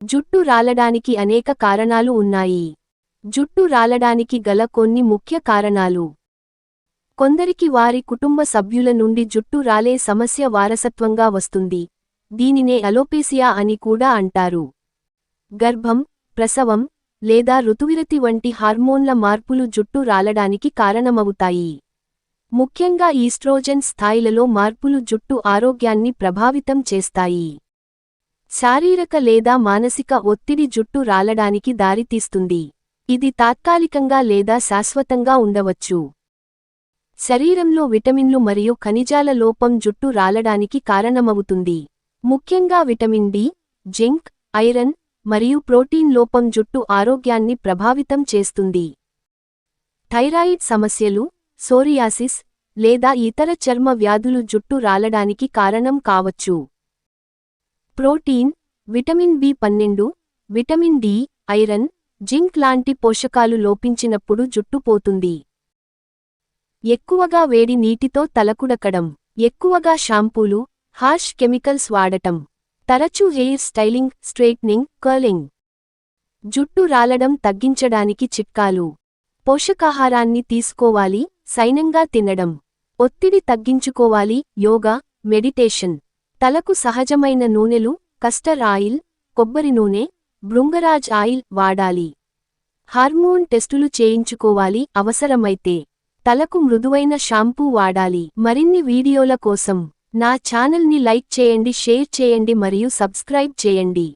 జుట్టు రాలడానికి అనేక కారణాలు ఉన్నాయి. జుట్టు రాలడానికి గల కొన్ని ముఖ్య కారణాలు. కొందరికి వారి కుటుంబ సభ్యుల నుండి జుట్టు రాలే సమస్య వారసత్వంగా వస్తుంది. దీనినే అలోపేసియా అని కూడా అంటారు. గర్భం, ప్రసవం, లేదా ఋతువిరతి వంటి హార్మోన్ల మార్పులు జుట్టు రాలడానికి కారణమవుతాయి. ముఖ్యంగా ఈస్ట్రోజెన్ స్థాయిలలో మార్పులు జుట్టు ఆరోగ్యాన్ని ప్రభావితం చేస్తాయి. శారీరక లేదా మానసిక ఒత్తిడి జుట్టు రాలడానికి దారితీస్తుంది. ఇది తాత్కాలికంగా లేదా శాశ్వతంగా ఉండవచ్చు. శరీరంలో విటమిన్లు మరియు ఖనిజాల లోపం జుట్టు రాలడానికి కారణమవుతుంది. ముఖ్యంగా విటమిన్ డి, జింక్, ఐరన్, మరియు ప్రోటీన్ లోపం జుట్టు ఆరోగ్యాన్ని ప్రభావితం చేస్తుంది. థైరాయిడ్ సమస్యలు, సోరియాసిస్, లేదా ఇతర చర్మ వ్యాధులు జుట్టు రాలడానికి కారణం కావచ్చు. ప్రోటీన్, విటమిన్ బి12, విటమిన్ డి, ఐరన్, జింక్ లాంటి పోషకాలు లోపించినప్పుడు జుట్టు పోతుంది. ఎక్కువగా వేడి నీటితో తలకుడకడం, ఎక్కువగా షాంపూలు, హార్ష్ కెమికల్స్ వాడటం, తరచూ హెయిర్ స్టైలింగ్, స్ట్రెయిట్నింగ్, కర్లింగ్. జుట్టు రాలడం తగ్గించడానికి చిట్కాలు. పోషకాహారాన్ని తీసుకోవాలి, సైనంగా తినడం. ఒత్తిడి తగ్గించుకోవాలి, యోగా, మెడిటేషన్. తలకు సహజమైన నూనెలు, కస్టర్ ఆయిల్, కొబ్బరి నూనె, భృంగరాజ్ ఆయిల్ వాడాలి. హార్మోన్ టెస్టులు చేయించుకోవాలి, అవసరమైతే. తలకు మృదువైన షాంపూ వాడాలి. మరిన్ని వీడియోల కోసం నా ఛానల్ని లైక్ చేయండి, షేర్ చేయండి మరియు సబ్స్క్రైబ్ చేయండి.